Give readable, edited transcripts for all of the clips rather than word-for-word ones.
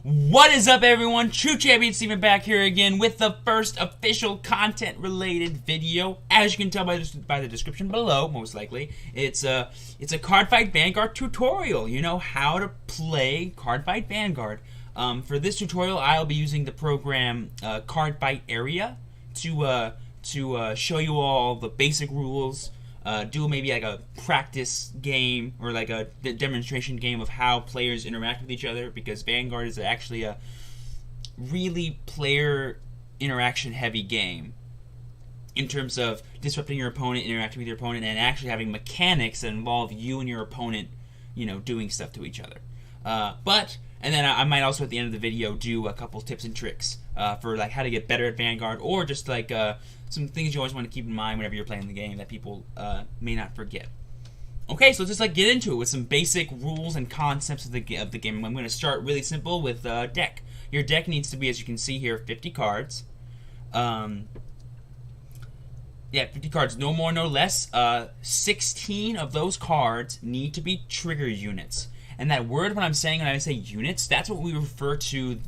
What is up, everyone? True Champion Steven back here again with the first official content-related video. As you can tell by the description below, most likely, it's a Cardfight Vanguard tutorial. You know how to play Cardfight Vanguard. For this tutorial, I'll be using the program Cardfight Area to show you all the basic rules. Do maybe like a practice game or like a demonstration game of how players interact with each other, because Vanguard is actually a really player interaction heavy game in terms of disrupting your opponent, interacting with your opponent, and actually having mechanics that involve you and your opponent, you know, doing stuff to each other. And then I might also at the end of the video do a couple tips and tricks for like how to get better at Vanguard, or just like some things you always want to keep in mind whenever you're playing the game that people may not forget. Okay, so let's just like get into it with some basic rules and concepts of the game. I'm going to start really simple with deck. Your deck needs to be, as you can see here, 50 cards. Yeah, 50 cards, no more, no less. 16 of those cards need to be trigger units. And that word, when I say units, that's what we refer to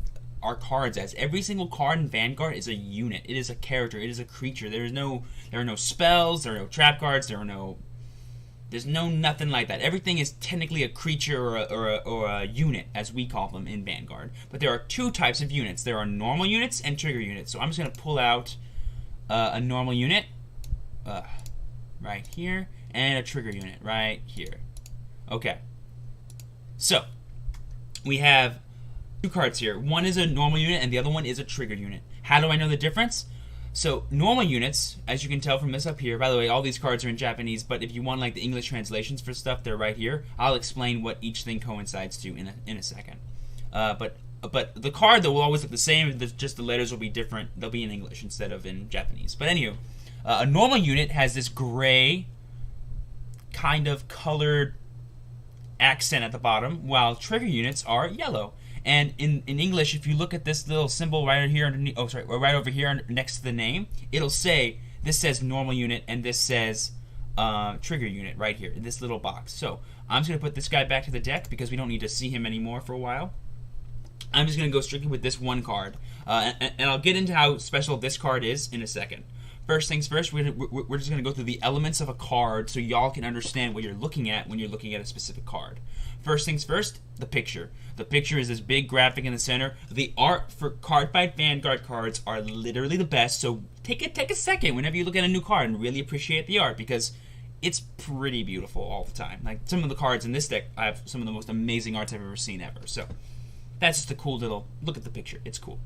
our cards as. Every single card in Vanguard is a unit. It is a character. It is a creature. There are no spells. There are no trap cards. There's no nothing like that. Everything is technically a creature or a unit, as we call them in Vanguard. But there are two types of units. There are normal units and trigger units. So I'm just going to pull out a normal unit right here, and a trigger unit right here. Okay. So, we have two cards here. One is a normal unit and the other one is a trigger unit. How do I know the difference? So, normal units, as you can tell from this up here, by the way, all these cards are in Japanese, but if you want like the English translations for stuff, they're right here. I'll explain what each thing coincides to in a second. But the card, though, will always look the same, just the letters will be different. They'll be in English instead of in Japanese. But anyway, a normal unit has this gray kind of colored accent at the bottom, while trigger units are yellow. And in English, if you look at this little symbol right here underneath, right over here next to the name, it'll say, this says normal unit and this says trigger unit right here in this little box. So I'm just going to put this guy back to the deck because we don't need to see him anymore for a while. I'm just going to go strictly with this one card. And I'll get into how special this card is in a second. First things first, we're just going to go through the elements of a card so y'all can understand what you're looking at when you're looking at a specific card. First things first, the picture. The picture is this big graphic in the center. The art for Cardfight Vanguard cards are literally the best, so take a second whenever you look at a new card and really appreciate the art, because it's pretty beautiful all the time. Like some of the cards in this deck, I have some of the most amazing arts I've ever seen ever. So that's just a cool little look at the picture. It's cool.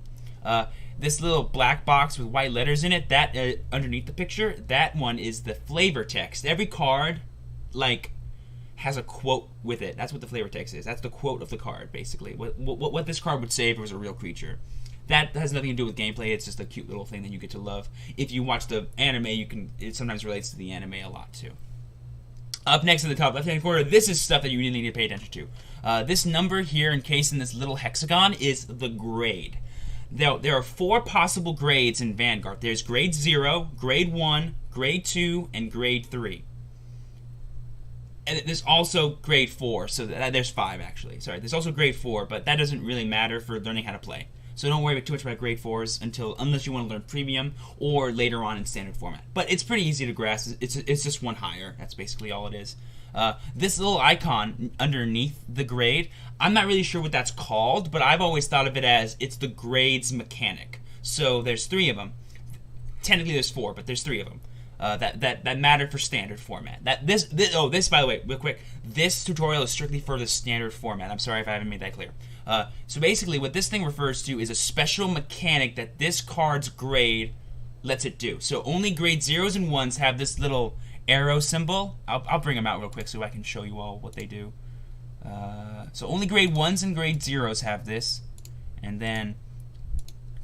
This little black box with white letters in it, that underneath the picture, that one is the flavor text. Every card, like, has a quote with it. That's what the flavor text is. That's the quote of the card, basically. What this card would say if it was a real creature. That has nothing to do with gameplay. It's just a cute little thing that you get to love. If you watch the anime, it sometimes relates to the anime a lot, too. Up next in the top left-hand corner, this is stuff that you really need to pay attention to. This number here, encased in this little hexagon, is the grade. There are 4 possible grades in Vanguard. There's grade 0, grade 1, grade 2, and grade 3. And there's also grade 4, so there's 5 actually. Sorry, there's also grade 4, but that doesn't really matter for learning how to play. So don't worry too much about grade 4s unless you want to learn premium or later on in standard format. But it's pretty easy to grasp. It's just one higher. That's basically all it is. This little icon underneath the grade, I'm not really sure what that's called, but I've always thought of it as it's the grade's mechanic. So there's 3 of them. Technically there's 4, but there's 3 of them that matter for standard format. This by the way, real quick, this tutorial is strictly for the standard format. I'm sorry if I haven't made that clear. So basically what this thing refers to is a special mechanic that this card's grade lets it do. So only grade 0s and 1s have this little arrow symbol. I'll bring them out real quick so I can show you all what they do. So only grade 1s and grade 0s have this, and then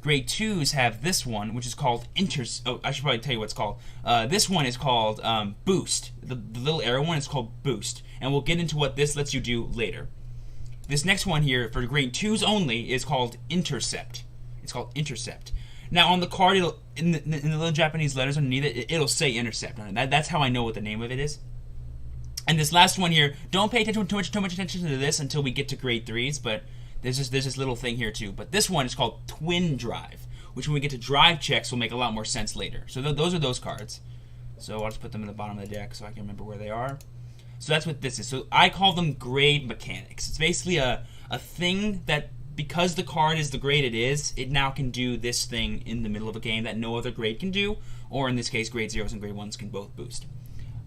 grade 2s have this one, which is called I should probably tell you what it's called. This one is called Boost. The little arrow one is called Boost, and we'll get into what this lets you do later. This next one here, for grade 2s only, is called Intercept. It's called Intercept. Now on the card, in the little Japanese letters underneath it, it'll say Intercept on it. That's how I know what the name of it is. And this last one here, don't pay too much attention to this until we get to grade 3s, but There's this little thing here too, but this one is called Twin Drive, which when we get to drive checks will make a lot more sense later. So those are those cards. So I'll just put them in the bottom of the deck so I can remember where they are. So that's what this is. So I call them grade mechanics. It's basically a thing that, because the card is the grade it is, it now can do this thing in the middle of a game that no other grade can do, or in this case, grade 0s and grade 1s can both boost.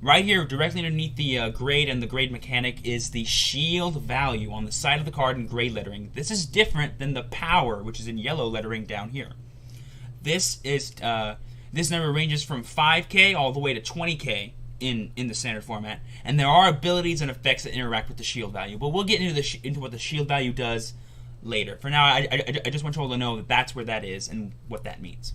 Right here, directly underneath the grade and the grade mechanic, is the shield value on the side of the card in gray lettering. This is different than the power, which is in yellow lettering down here. This number ranges from 5k all the way to 20k in the standard format, and there are abilities and effects that interact with the shield value, but we'll get into what the shield value does later. For now, I just want you all to know that that's where that is and what that means.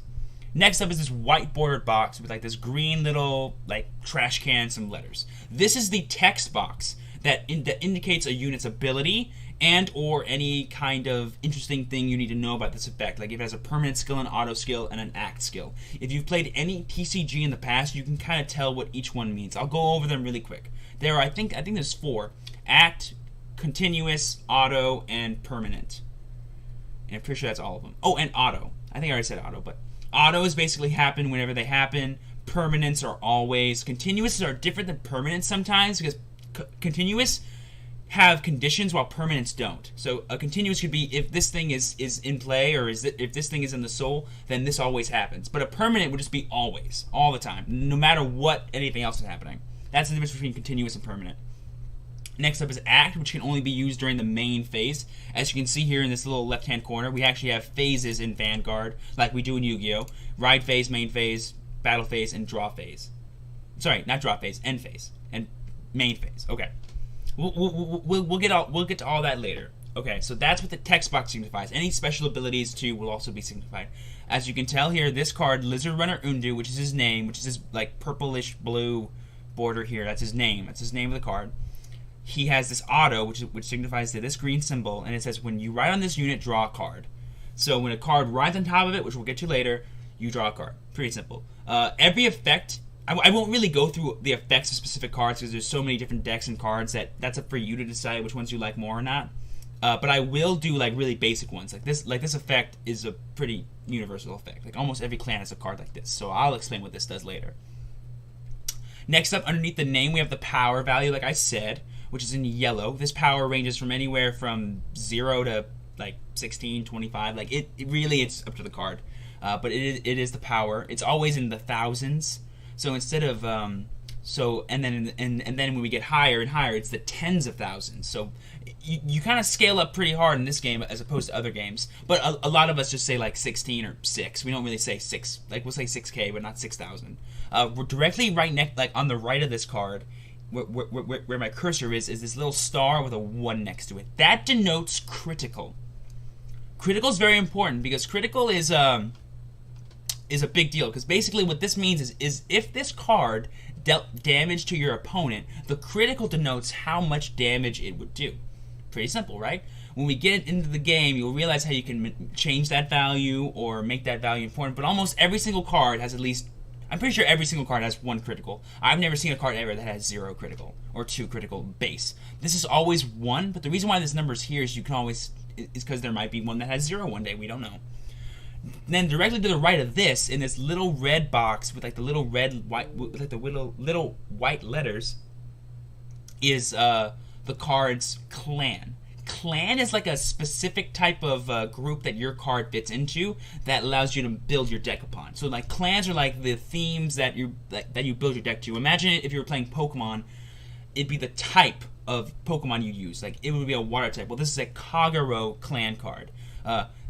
Next up is this white bordered box with like this green little like trash can, some letters. This is the text box that indicates a unit's ability and or any kind of interesting thing you need to know about this effect. Like if it has a permanent skill, an auto skill, and an act skill. If you've played any TCG in the past, you can kind of tell what each one means. I'll go over them really quick. There are, I think there's 4. Act, continuous, auto, and permanent. And I'm pretty sure that's all of them. Oh, and auto. I think I already said auto, but autos basically happen whenever they happen. Permanents are always. Continuouses are different than permanents sometimes, because continuous have conditions while permanents don't. So a continuous could be if this thing is in play, or if this thing is in the soul, then this always happens. But a permanent would just be always, all the time, no matter what anything else is happening. That's the difference between continuous and permanent. Next up is act, which can only be used during the main phase. As you can see here in this little left-hand corner, we actually have phases in Vanguard, like we do in Yu-Gi-Oh! Ride phase, main phase, battle phase, and draw phase. Sorry, not draw phase, end phase, and main phase. Okay. We'll get to all that later. Okay, so that's what the text box signifies. Any special abilities too will also be signified. As you can tell here, this card, Lizard Runner Undu, which is his name, which is his like purplish blue border here. That's his name. That's his name of the card. He has this auto, which signifies this green symbol, and it says when you ride on this unit, draw a card. So when a card rides on top of it, which we'll get to later, you draw a card. Pretty simple. Every effect. I won't really go through the effects of specific cards because there's so many different decks and cards that's up for you to decide which ones you like more or not. But I will do like really basic ones. Like this effect is a pretty universal effect. Like almost every clan has a card like this. So I'll explain what this does later. Next up, underneath the name, we have the power value, like I said, which is in yellow. This power ranges from anywhere from 0 to like 16, 25. Like it really, it's up to the card. But it is the power. It's always in the thousands. So instead of and then when we get higher and higher, it's the tens of thousands. So you kind of scale up pretty hard in this game as opposed to other games. But a lot of us just say like 16 or 6. We don't really say 6. Like we'll say 6K, but not 6,000. We're directly right next, like on the right of this card, where my cursor is this little star with a 1 next to it. That denotes critical. Critical is very important because critical is a big deal, because basically what this means is if this card dealt damage to your opponent, the critical denotes how much damage it would do. Pretty simple, right? When we get into the game, you'll realize how you can change that value or make that value important, but almost every single card has at least, I'm pretty sure every single card has 1 critical. I've never seen a card ever that has 0 critical or 2 critical base. This is always 1, but the reason why this number is here is because there might be one that has 0 one day. We don't know. Then directly to the right of this, in this little red box with like the little little white letters, is the card's clan. Clan is like a specific type of group that your card fits into that allows you to build your deck upon. So like clans are like the themes that you build your deck to. Imagine if you were playing Pokemon, it'd be the type of Pokemon you use. Like it would be a water type. Well, this is a Kagero clan card.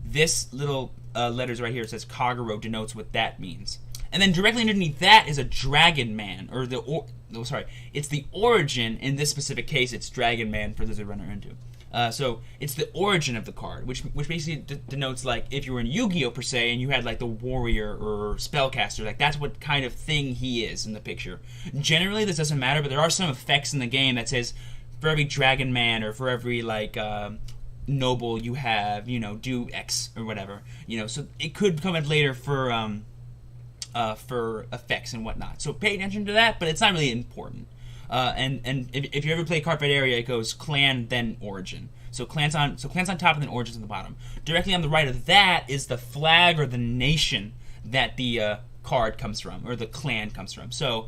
This little letters right here, it says Kagero, denotes what that means. And then directly underneath that is a Dragon Man, it's the origin. In this specific case, it's Dragon Man for Lizard Runner Undu. So it's the origin of the card, which basically denotes like if you were in Yu-Gi-Oh per se and you had like the warrior or spellcaster, like that's what kind of thing he is in the picture. Generally, this doesn't matter, but there are some effects in the game that says for every Dragon Man or for every like noble you have, do X or whatever, so it could come in later for effects and whatnot. So pay attention to that, but it's not really important. And if you ever play Cardfight Area, it goes clan then origin. clans on top and then origins on the bottom. Directly on the right of that is the flag or the nation that the card comes from, or the clan comes from. So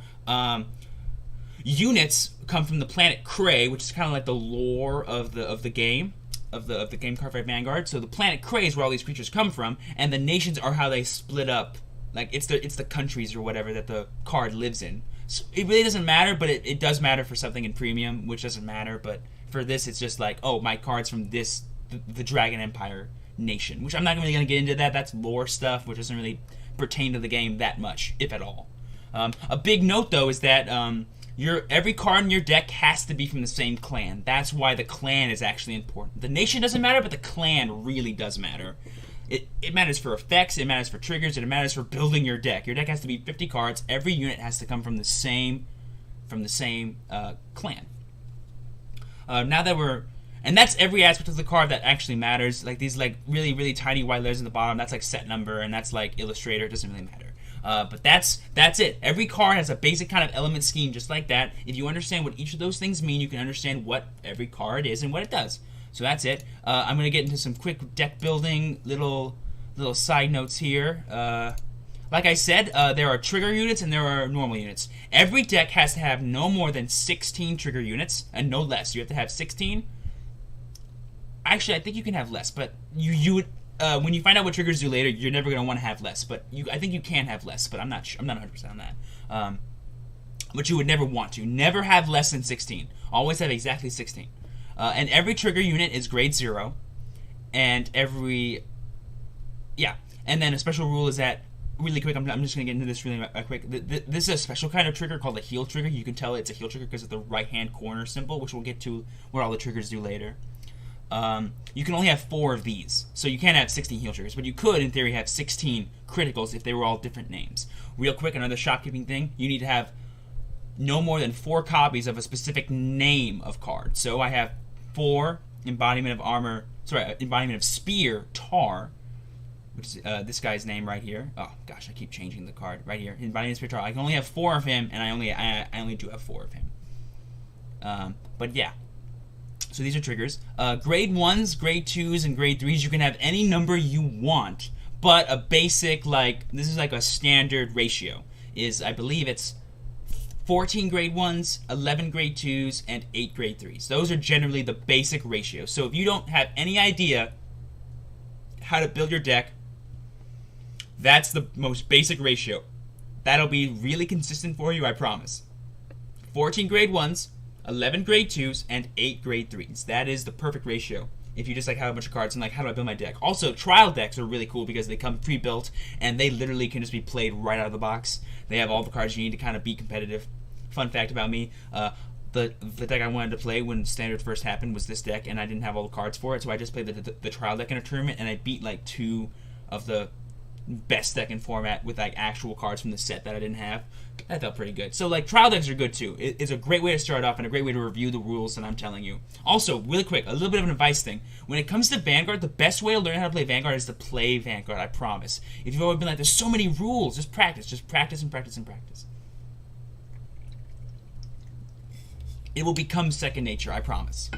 units come from the planet Cray, which is kind of like the lore of the game. Of the game Cardfight Vanguard. So the planet Cray is where all these creatures come from, and the nations are how they split up. Like it's the countries or whatever that the card lives in. So it really doesn't matter, but it does matter for something in premium, which doesn't matter. But for this, it's just like, oh, my card's from the Dragon Empire nation, which I'm not really going to get into that. That's lore stuff, which doesn't really pertain to the game that much, if at all. A big note though is that every card in your deck has to be from the same clan. That's why the clan is actually important. The nation doesn't matter, but the clan really does matter. It matters for effects, it matters for triggers, and it matters for building your deck. Your deck has to be 50 cards. Every unit has to come from the same clan. Now that and that's every aspect of the card that actually matters. Like these like really, really tiny white letters in the bottom, that's like set number, and that's like illustrator. It doesn't really matter. But that's it. Every card has a basic kind of element scheme just like that. If you understand what each of those things mean, you can understand what every card is and what it does. So that's it. I'm going to get into some quick deck building little side notes here. Like I said, there are trigger units and there are normal units. Every deck has to have no more than 16 trigger units and no less. You have to have 16. Actually, I think you can have less, but you would when you find out what triggers do later, you're never going to want to have less. But I think you can have less, but I'm not 100% on that. But you would never want to. Never have less than 16. Always have exactly 16. And every trigger unit is grade 0. And and then a special rule is that, really quick, I'm just going to get into this really quick. This is a special kind of trigger called the heal trigger. You can tell it's a heal trigger because of the right-hand corner symbol, which we'll get to what all the triggers do later. You can only have 4 of these, so you can't have 16 heal triggers, but you could, in theory, have 16 criticals if they were all different names. Real quick, another shopkeeping thing, you need to have no more than 4 copies of a specific name of card. So I have 4 embodiment of spear, Tar, which is this guy's name right here. Oh gosh, I keep changing the card right here. Embodiment of spear, Tar. I can only have 4 of him, and I only do have 4 of him. But yeah. So these are triggers. Grade 1s, grade 2s, and grade 3s, you can have any number you want, but a basic, this is like a standard ratio, is, I believe it's 14 grade 1s, 11 grade 2s, and 8 grade 3s. Those are generally the basic ratios. So if you don't have any idea how to build your deck, that's the most basic ratio. That'll be really consistent for you, I promise. 14 grade 1s, 11 grade 2s, and 8 grade 3s. That is the perfect ratio if you just have a bunch of cards and how do I build my deck. Also, trial decks are really cool because they come pre-built and they literally can just be played right out of the box. They have all the cards you need to kind of be competitive. Fun fact about me, the deck I wanted to play when Standard first happened was this deck, and I didn't have all the cards for it, so I just played the trial deck in a tournament, and I beat 2 of the best deck in format with actual cards from the set that I didn't have. That felt pretty good. So trial decks are good too. It's a great way to start off and a great way to review the rules that I'm telling you. Also, really quick, a little bit of an advice thing. When it comes to Vanguard, the best way to learn how to play Vanguard is to play Vanguard, I promise. If you've always been there's so many rules, just practice and practice and practice. It will become second nature, I promise.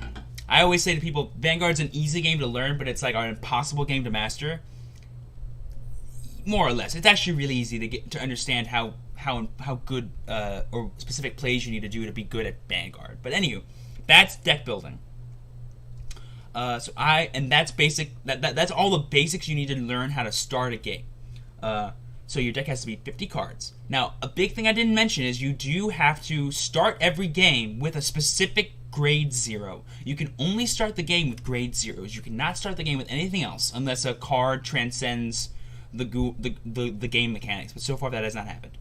I always say to people, Vanguard's an easy game to learn, but it's an impossible game to master. More or less. It's actually really easy to understand how good or specific plays you need to do to be good at Vanguard. But anywho, that's deck building. That's basic. That's all the basics you need to learn how to start a game. So your deck has to be 50 cards. Now, a big thing I didn't mention is you do have to start every game with a specific grade 0. You can only start the game with grade 0s. You cannot start the game with anything else unless a card transcends the game mechanics. But so far that has not happened.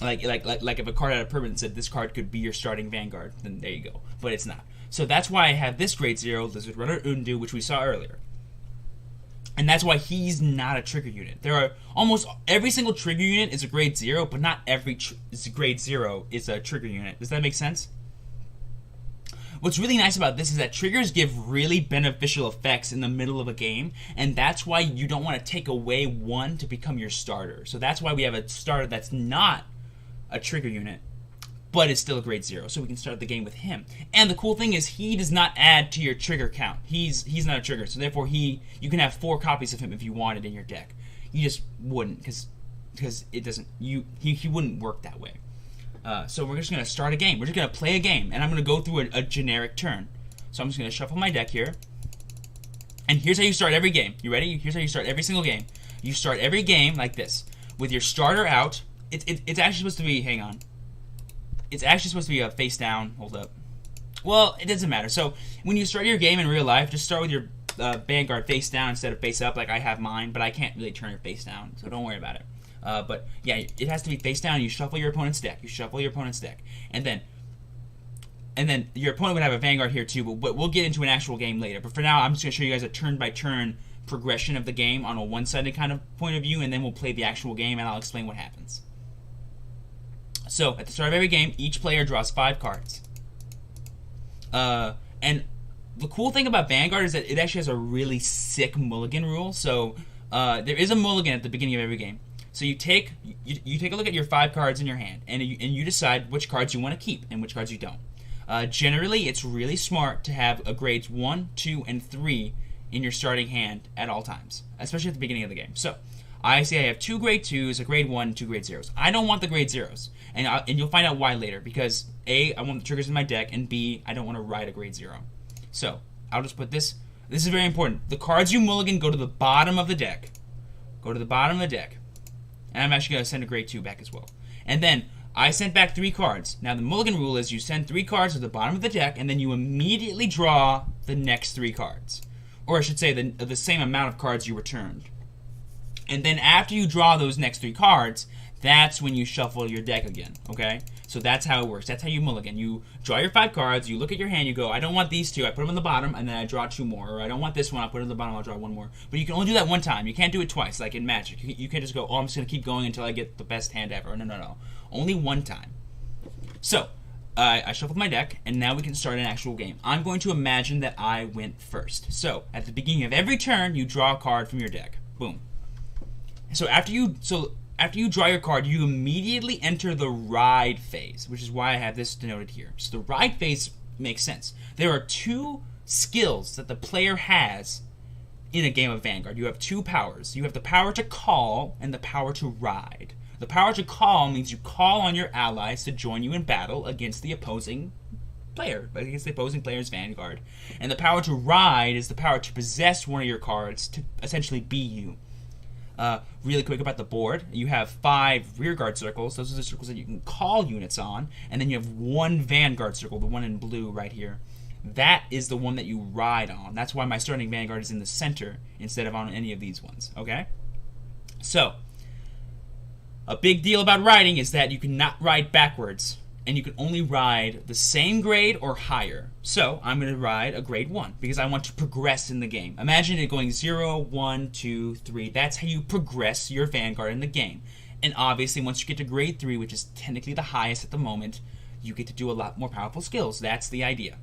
Like if a card had a permanent and said this card could be your starting Vanguard, then there you go. But it's not. So that's why I have this grade 0, Lizard Runner Undu, which we saw earlier. And that's why he's not a trigger unit. There are almost every single trigger unit is a grade 0, but not every grade 0 is a trigger unit. Does that make sense? What's really nice about this is that triggers give really beneficial effects in the middle of a game, and that's why you don't want to take away one to become your starter. So that's why we have a starter that's not a trigger unit, but it's still a grade 0, so we can start the game with him. And the cool thing is he does not add to your trigger count. He's not a trigger, so therefore you can have 4 copies of him if you wanted in your deck. You just wouldn't, because it doesn't, he wouldn't work that way. So we're just going to start a game. We're just going to play a game, and I'm going to go through a generic turn. So I'm just going to shuffle my deck here. And here's how you start every game. You ready? Here's how you start every single game. You start every game like this, with your starter out. It's actually supposed to be, hang on. It's actually supposed to be a face down. Hold up. Well, it doesn't matter. So when you start your game in real life, just start with your Vanguard face down instead of face up like I have mine, but I can't really turn it face down, so don't worry about it. But yeah, it has to be face down. You shuffle your opponent's deck. And then your opponent would have a Vanguard here too, but we'll get into an actual game later. But for now, I'm just going to show you guys a turn-by-turn progression of the game on a one-sided kind of point of view, and then we'll play the actual game, and I'll explain what happens. So, at the start of every game, each player draws 5 cards. And the cool thing about Vanguard is that it actually has a really sick mulligan rule. So, there is a mulligan at the beginning of every game. So you take a look at your 5 cards in your hand, and you decide which cards you want to keep and which cards you don't. Generally, it's really smart to have a grades 1, 2, and 3 in your starting hand at all times, especially at the beginning of the game. So, I say I have 2 grade 2s, a grade 1, 2 grade 0s. I don't want the grade 0s, and you'll find out why later, because A, I want the triggers in my deck, and B, I don't want to ride a grade 0. So, I'll just put this. This is very important. The cards you mulligan go to the bottom of the deck. And I'm actually going to send a grade 2 back as well. And then, I sent back 3 cards. Now, the mulligan rule is you send 3 cards to the bottom of the deck, and then you immediately draw the next 3 cards. Or I should say, the same amount of cards you returned. And then after you draw those next 3 cards, that's when you shuffle your deck again, okay? So that's how it works. That's how you mulligan. You draw your 5 cards, you look at your hand, you go, I don't want these 2, I put them on the bottom, and then I draw 2 more. Or I don't want this one, I'll put it on the bottom, I'll draw 1 more. But you can only do that 1 time. You can't do it twice, like in Magic. You can't just go, oh, I'm just going to keep going until I get the best hand ever. No. Only 1 time. So, I shuffled my deck, and now we can start an actual game. I'm going to imagine that I went first. So, at the beginning of every turn, you draw a card from your deck. Boom. So after you draw your card, you immediately enter the ride phase, which is why I have this denoted here. So the ride phase makes sense. There are 2 skills that the player has in a game of Vanguard. You have 2 powers. You have the power to call and the power to ride. The power to call means you call on your allies to join you in battle against the opposing player, against the opposing player's Vanguard. And the power to ride is the power to possess one of your cards to essentially be you. Really quick about the board, you have 5 rearguard circles. Those are the circles that you can call units on, and then you have 1 Vanguard circle, the one in blue right here. That is the one that you ride on. That's why my starting Vanguard is in the center instead of on any of these ones, okay? So, a big deal about riding is that you cannot ride backwards, and you can only ride the same grade or higher. So, I'm going to ride a grade 1, because I want to progress in the game. Imagine it going 0, 1, 2, 3. That's how you progress your Vanguard in the game. And obviously, once you get to grade 3, which is technically the highest at the moment, you get to do a lot more powerful skills. That's the idea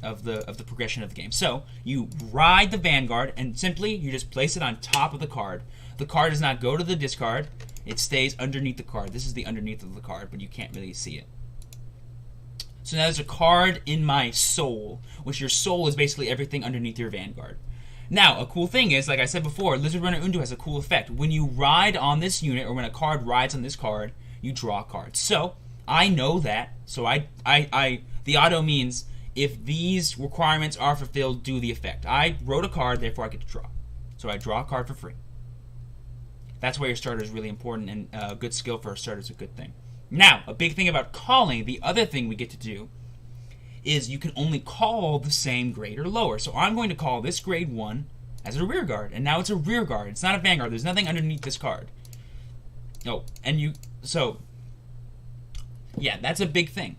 of the progression of the game. So, you ride the Vanguard, and simply, you just place it on top of the card. The card does not go to the discard. It stays underneath the card. This is the underneath of the card, but you can't really see it. So now there's a card in my soul, which your soul is basically everything underneath your Vanguard. Now, a cool thing is, like I said before, Lizard Runner Undo has a cool effect. When you ride on this unit, or when a card rides on this card, you draw cards. So, I know that. So the auto means, if these requirements are fulfilled, do the effect. I wrote a card, therefore I get to draw. So I draw a card for free. That's why your starter is really important, and a good skill for a starter is a good thing. Now, a big thing about calling, the other thing we get to do, is you can only call the same grade or lower. So I'm going to call this grade 1 as a rear guard, and now it's a rear guard. It's not a Vanguard. There's nothing underneath this card. Oh, and yeah, that's a big thing.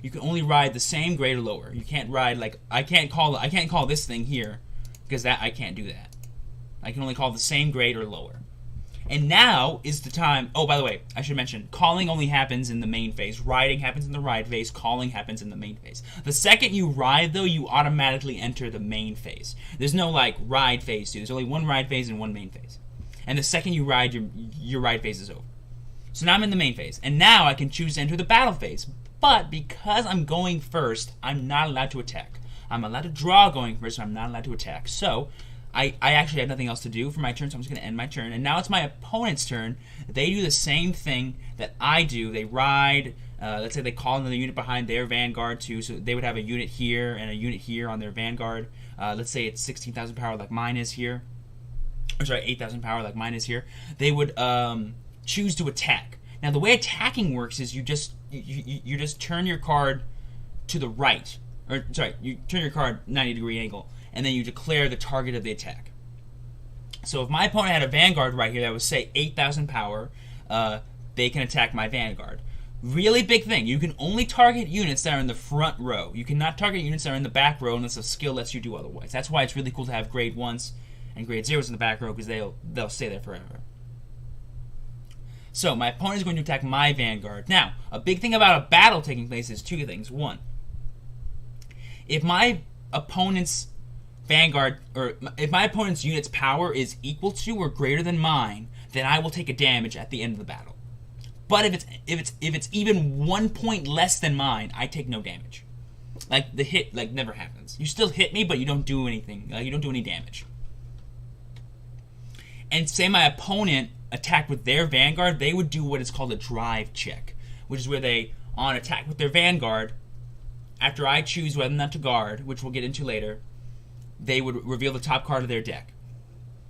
You can only ride the same grade or lower. You can't ride, like, I can't call this thing here, because I can't do that. I can only call the same grade or lower. And now is the time. Oh, by the way, I should mention, calling only happens in the main phase. Riding happens in the ride phase. Calling happens in the main phase. The second you ride, though, you automatically enter the main phase. There's no, like, ride phase, too. There's only 1 ride phase and 1 main phase. And the second you ride, your ride phase is over. So now I'm in the main phase, and now I can choose to enter the battle phase. But because I'm going first, I'm not allowed to attack. I'm allowed to draw going first, but I'm not allowed to attack. So I actually have nothing else to do for my turn, so I'm just going to end my turn. And now it's my opponent's turn. They do the same thing that I do. They ride, let's say they call another unit behind their Vanguard too, so they would have a unit here and a unit here on their Vanguard. Let's say it's 16,000 power like mine is here. Or sorry, 8,000 power like mine is here. They would choose to attack. Now the way attacking works is you just turn your card to the right. Or sorry, you turn your card 90-degree angle, and then you declare the target of the attack. So if my opponent had a Vanguard right here that was, say, 8,000 power, they can attack my Vanguard. Really big thing, you can only target units that are in the front row. You cannot target units that are in the back row unless a skill lets you do otherwise. That's why it's really cool to have grade 1s and grade 0s in the back row, because they'll stay there forever. So my opponent is going to attack my Vanguard. Now, a big thing about a battle taking place is two things. One, if my opponent's Vanguard, or if my opponent's unit's power is equal to or greater than mine, then I will take a damage at the end of the battle. But if it's even 1 point less than mine, I take no damage. Like the hit never happens. You still hit me, but you don't do anything. You don't do any damage. And say my opponent attacked with their Vanguard, they would do what is called a drive check, which is where they, on attack with their Vanguard, after I choose whether or not to guard, which we'll get into later, they would reveal the top card of their deck.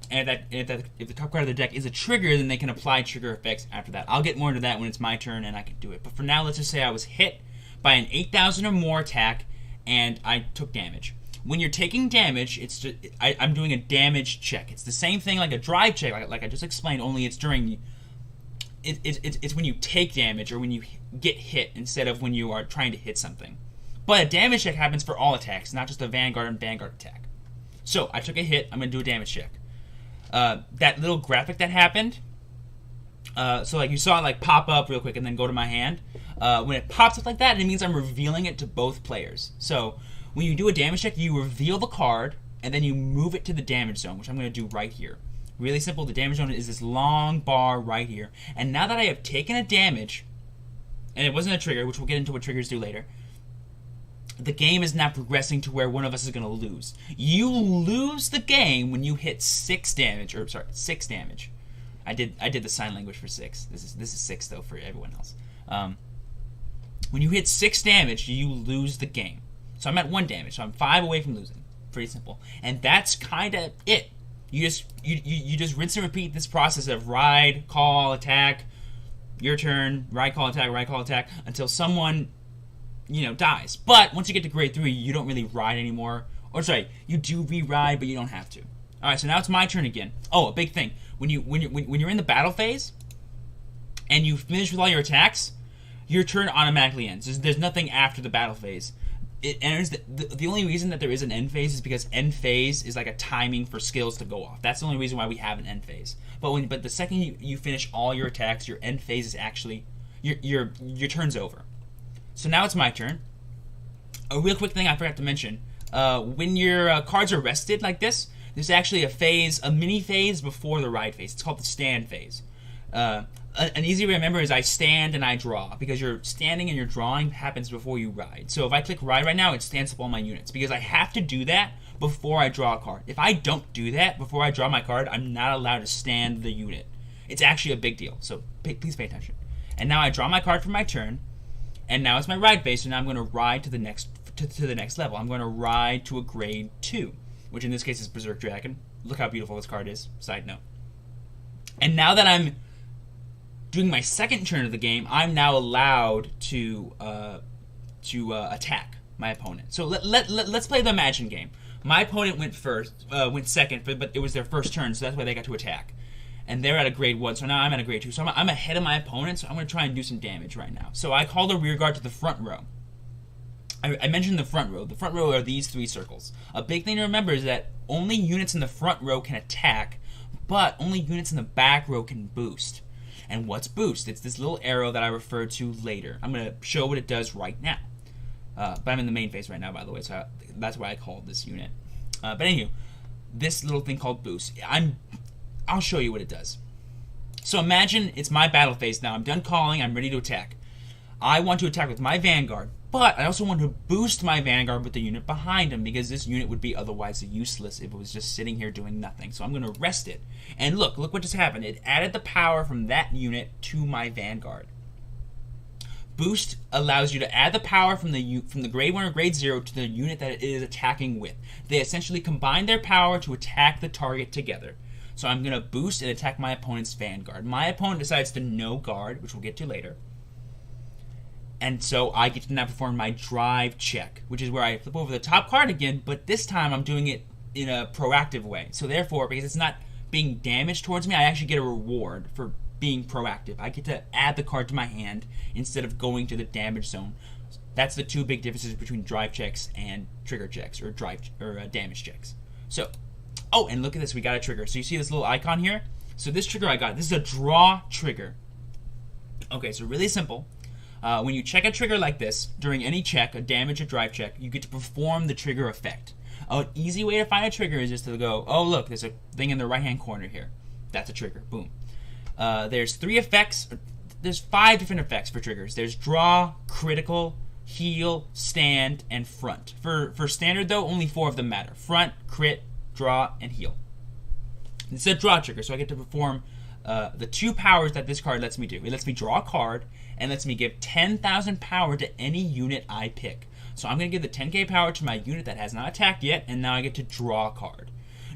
And if the top card of their deck is a trigger, then they can apply trigger effects after that. I'll get more into that when it's my turn and I can do it. But for now, let's just say I was hit by an 8,000 or more attack, and I took damage. When you're taking damage, I'm doing a damage check. It's the same thing like a drive check, like I just explained, only it's during... It's when you take damage or when you get hit instead of when you are trying to hit something. But a damage check happens for all attacks, not just a Vanguard and Vanguard attack. So I took a hit. I'm going to do a damage check. That little graphic that happened, so like you saw it like pop up real quick and then go to my hand. When it pops up like that, it means I'm revealing it to both players. So when you do a damage check, you reveal the card and then you move it to the damage zone, which I'm going to do right here. Really simple. The damage zone is this long bar right here. And now that I have taken a damage, and it wasn't a trigger, which we'll get into what triggers do later, the game is now progressing to where one of us is going to lose. You lose the game when you hit 6 damage, or sorry, 6 damage. I did the sign language for 6. This is 6 though for everyone else. When you hit 6 damage, you lose the game. So I'm at 1 damage, so I'm 5 away from losing. Pretty simple, and that's kind of it. You just rinse and repeat this process of ride, call, attack, your turn, ride, call, attack, until someone, dies. But once you get to grade 3, you don't really ride anymore. Or sorry, you do re-ride, but you don't have to. All right, so now it's my turn again. Oh, a big thing: when you're in the battle phase, and you finish with all your attacks, your turn automatically ends. There's nothing after the battle phase. It enters the only reason that there is an end phase is because end phase is like a timing for skills to go off. That's the only reason why we have an end phase. But the second you finish all your attacks, your end phase is actually your turn's over. So now it's my turn. A real quick thing I forgot to mention: when your cards are rested like this, there's actually a mini phase before the ride phase. It's called the stand phase. An easy way to remember is I stand and I draw, because your standing and your drawing happens before you ride. So if I click ride right now, it stands up all my units, because I have to do that before I draw a card. If I don't do that before I draw my card, I'm not allowed to stand the unit. It's actually a big deal, so please pay attention. And now I draw my card for my turn, and now it's my ride phase, so now I'm going to ride to the next level. I'm going to ride to a grade 2, which in this case is Berserk Dragon. Look how beautiful this card is, side note. And now that I'm doing my second turn of the game, I'm now allowed to attack my opponent. So let's play the Imagine game. My opponent went second, but it was their first turn, so that's why they got to attack. And they're at a grade 1, so now I'm at a grade 2. So I'm ahead of my opponent, so I'm going to try and do some damage right now. So I call the rear guard to the front row. I mentioned the front row. The front row are these 3 circles. A big thing to remember is that only units in the front row can attack, but only units in the back row can boost. And what's boost? It's this little arrow that I referred to later. I'm going to show what it does right now. But I'm in the main phase right now, by the way, so that's why I called this unit. But anywho, this little thing called boost, I'll show you what it does. So imagine it's my battle phase now. I'm done calling. I'm ready to attack. I want to attack with my Vanguard, but I also want to boost my Vanguard with the unit behind him because this unit would be otherwise useless if it was just sitting here doing nothing. So I'm going to rest it. And look what just happened. It added the power from that unit to my Vanguard. Boost allows you to add the power from the grade 1 or grade 0 to the unit that it is attacking with. They essentially combine their power to attack the target together. So I'm going to boost and attack my opponent's Vanguard. My opponent decides to no guard, which we'll get to later. And so I get to now perform my drive check, which is where I flip over the top card again, but this time I'm doing it in a proactive way. So therefore, because it's not being damaged towards me, I actually get a reward for being proactive. I get to add the card to my hand instead of going to the damage zone. That's the two big differences between drive checks and trigger checks, or damage checks. So, oh, and look at this, we got a trigger. So you see this little icon here? So this trigger I got, this is a draw trigger. Okay, so really simple. When you check a trigger like this, during any check, a damage or drive check, you get to perform the trigger effect. An easy way to find a trigger is just to go, oh look, there's a thing in the right-hand corner here. That's a trigger, boom. There's 3 effects, there's 5 different effects for triggers. There's draw, critical, heal, stand, and front. For standard though, only 4 of them matter. Front, crit, draw, and heal. It's a draw trigger, so I get to perform the 2 powers that this card lets me do. It lets me draw a card, and lets me give 10,000 power to any unit I pick. So I'm going to give the 10k power to my unit that has not attacked yet, and now I get to draw a card.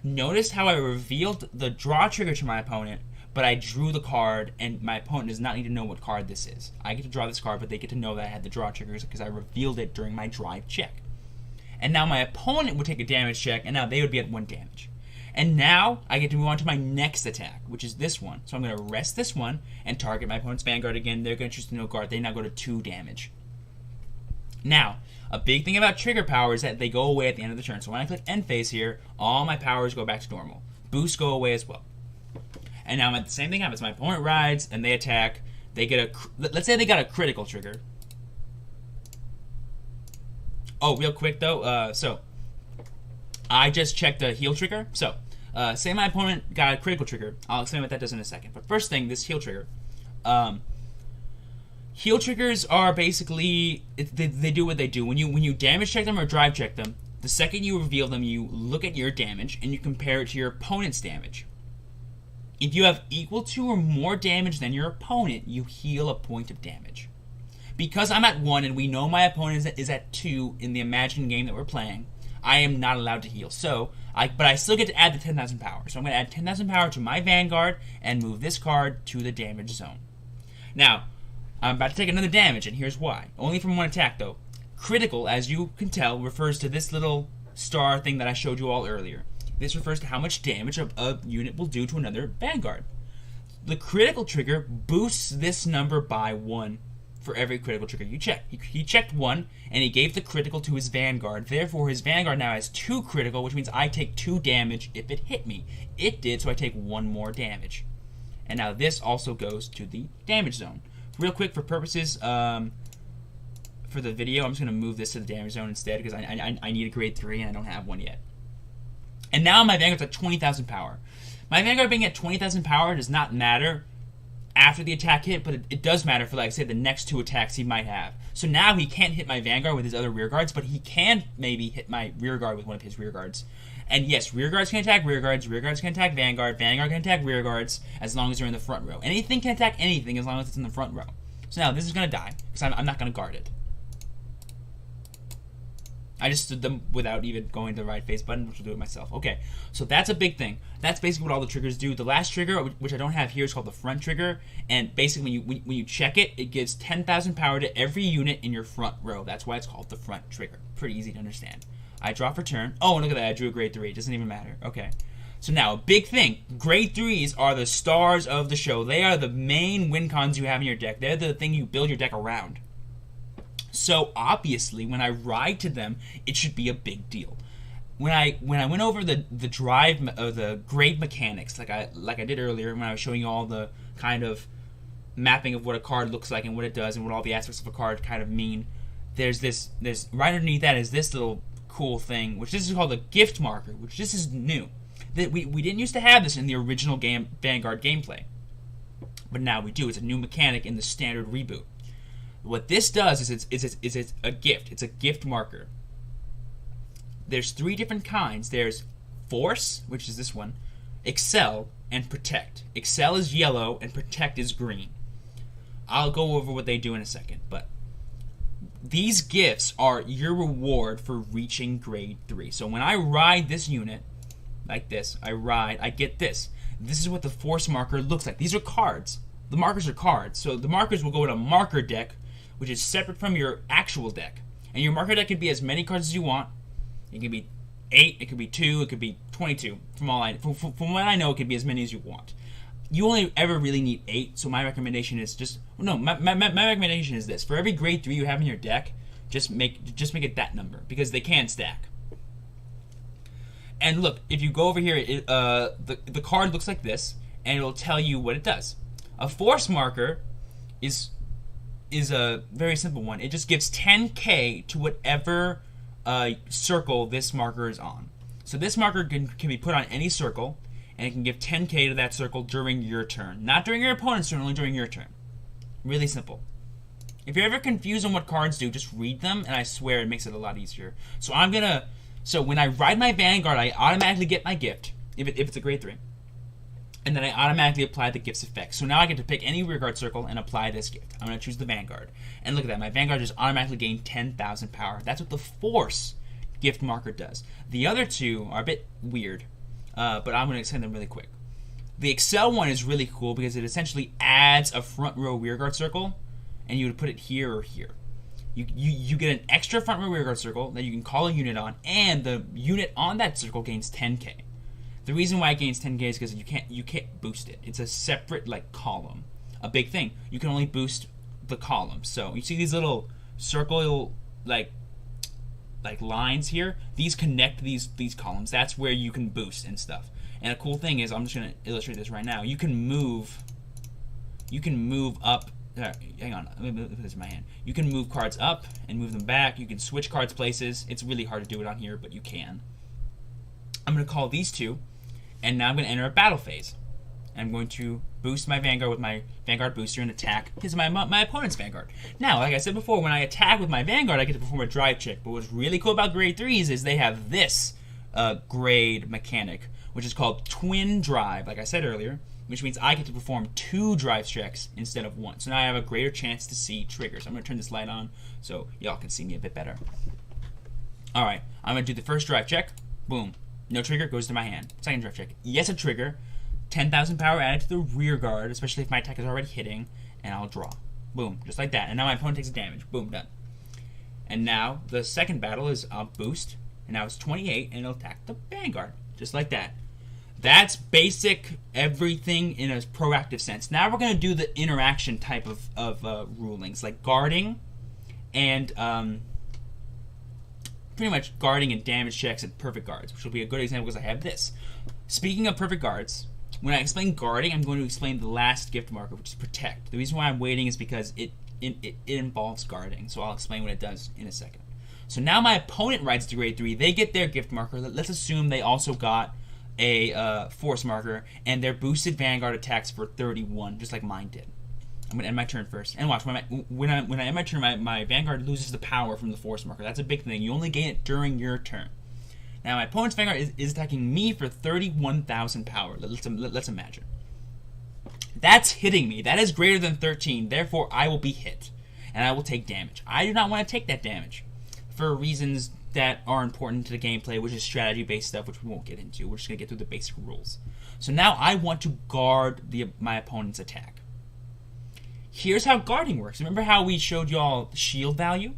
Notice how I revealed the draw trigger to my opponent, but I drew the card, and my opponent does not need to know what card this is. I get to draw this card, but they get to know that I had the draw triggers because I revealed it during my drive check. And now my opponent would take a damage check, and now they would be at 1 damage. And now I get to move on to my next attack, which is this one. So I'm going to rest this one and target my opponent's Vanguard again. They're going to choose to no guard. They now go to 2 damage. Now, a big thing about trigger power is that they go away at the end of the turn. So when I click end phase here, all my powers go back to normal. Boosts go away as well. And now the same thing happens. My opponent rides and they attack. They get let's say they got a critical trigger. Oh, real quick though. So I just checked the heal trigger. So say my opponent got a critical trigger. I'll explain what that does in a second. But first thing, this heal trigger. Heal triggers are basically, they do what they do. When you damage check them or drive check them, the second you reveal them, you look at your damage and you compare it to your opponent's damage. If you have equal to or more damage than your opponent, you heal a point of damage. Because I'm at 1 and we know my opponent is at 2 in the imagined game that we're playing, I am not allowed to heal. But I still get to add the 10,000 power. So I'm going to add 10,000 power to my Vanguard and move this card to the damage zone. Now, I'm about to take another damage, and here's why. Only from 1 attack, though. Critical, as you can tell, refers to this little star thing that I showed you all earlier. This refers to how much damage a unit will do to another Vanguard. The critical trigger boosts this number by 1 for every critical trigger you check. He checked 1, and he gave the critical to his Vanguard. Therefore, his Vanguard now has 2 critical, which means I take 2 damage if it hit me. It did, so I take 1 more damage. And now this also goes to the damage zone. Real quick, for purposes for the video, I'm just going to move this to the damage zone instead because I need a grade 3 and I don't have one yet. And now my Vanguard's at 20,000 power. My Vanguard being at 20,000 power does not matter after the attack hit, but it does matter for, like, say, the next 2 attacks he might have. So now he can't hit my Vanguard with his other rear guards, but he can maybe hit my rear guard with one of his rear guards. And yes, rear guards can attack rear guards can attack Vanguard can attack rear guards as long as they're in the front row. Anything can attack anything as long as it's in the front row. So now this is going to die because I'm not going to guard it. I just stood them without even going to the right face button, which will do it myself. Okay, so that's a big thing. That's basically what all the triggers do. The last trigger, which I don't have here, is called the front trigger. And basically, when you check it, it gives 10,000 power to every unit in your front row. That's why it's called the front trigger. Pretty easy to understand. I draw for turn. Oh, and look at that. I drew a grade 3. It doesn't even matter. Okay. So now, a big thing. Grade 3s are the stars of the show. They are the main win cons you have in your deck. They're the thing you build your deck around. So obviously, when I ride to them, it should be a big deal. When I went over the grade mechanics, like I did earlier, when I was showing you all the kind of mapping of what a card looks like and what it does and what all the aspects of a card kind of mean, there's right underneath that is this little cool thing, which this is called a gift marker, which this is new. That we didn't used to have this in the original Vanguard gameplay. but now we do. It's a new mechanic in the standard reboot. What this does is it's a gift. It's a gift marker. There's 3 different kinds. There's Force, which is this one, Excel, and Protect. Excel is yellow and Protect is green. I'll go over what they do in a second, but these gifts are your reward for reaching grade 3. So when I ride this unit, like this, I get this. This is what the Force marker looks like. These are cards. The markers are cards. So the markers will go in a marker deck, which is separate from your actual deck. And your marker deck can be as many cards as you want. It can be 8, it could be 2, it could be 22. From what I know, it could be as many as you want. You only ever really need 8, so my recommendation is my recommendation is this. For every grade 3 you have in your deck, just make it that number, because they can stack. And look, if you go over here, the card looks like this, and it'll tell you what it does. A Force marker is a very simple one. It just gives 10k to whatever circle this marker is on. So this marker can be put on any circle, and it can give 10k to that circle during your turn. Not during your opponent's turn, only during your turn. Really simple. If you're ever confused on what cards do, just read them, and I swear it makes it a lot easier. So when I ride my Vanguard, I automatically get my gift, if it's a grade 3. And then I automatically apply the gift's effect. So now I get to pick any rearguard circle and apply this gift. I'm going to choose the Vanguard. And look at that, my Vanguard just automatically gained 10,000 power. That's what the Force gift marker does. The other 2 are a bit weird, but I'm going to explain them really quick. The Excel one is really cool because it essentially adds a front row rearguard circle, and you would put it here or here. You get an extra front row rearguard circle that you can call a unit on, and the unit on that circle gains 10k. The reason why it gains 10k is because you can't boost it. It's a separate column. A big thing. You can only boost the column. So you see these little circle like lines here. These connect these columns. That's where you can boost and stuff. And a cool thing is, I'm just gonna illustrate this right now. You can move up. Hang on, let me put this in my hand. You can move cards up and move them back. You can switch cards places. It's really hard to do it on here, but you can. I'm going to call these 2, and now I'm going to enter a battle phase. I'm going to boost my Vanguard with my Vanguard booster and attack his my opponent's Vanguard. Now, like I said before, when I attack with my Vanguard, I get to perform a drive check. But what's really cool about grade 3s is they have this grade mechanic, which is called Twin Drive, like I said earlier, which means I get to perform 2 drive checks instead of 1. So now I have a greater chance to see triggers. I'm going to turn this light on so y'all can see me a bit better. Alright, I'm going to do the first drive check. Boom. No trigger, goes to my hand. Second drive check. Yes, a trigger. 10,000 power added to the rear guard, especially if my attack is already hitting, and I'll draw. Boom. Just like that. And now my opponent takes a damage. Boom. Done. And now the second battle is I'll boost, and now it's 28, and it'll attack the Vanguard. Just like that. That's basic everything in a proactive sense. Now we're going to do the interaction type of rulings, like guarding and pretty much guarding and damage checks and perfect guards, which will be a good example because I have this. Speaking of perfect guards, when I explain guarding, I'm going to explain the last gift marker, which is Protect. The reason why I'm waiting is because it involves guarding, so I'll explain what it does in a second. So now my opponent rides to grade 3. They get their gift marker. Let's assume they also got a Force marker, and their boosted Vanguard attacks for 31, just like mine did. I'm gonna end my turn first, and watch. When I end my turn, my Vanguard loses the power from the Force marker. That's a big thing. You only gain it during your turn. Now my opponent's Vanguard is attacking me for 31,000 power. Let's imagine. That's hitting me. That is greater than 13. Therefore, I will be hit, and I will take damage. I do not want to take that damage for reasons that are important to the gameplay, which is strategy-based stuff, which we won't get into. We're just going to get through the basic rules. So now I want to guard my opponent's attack. Here's how guarding works. Remember how we showed y'all the shield value?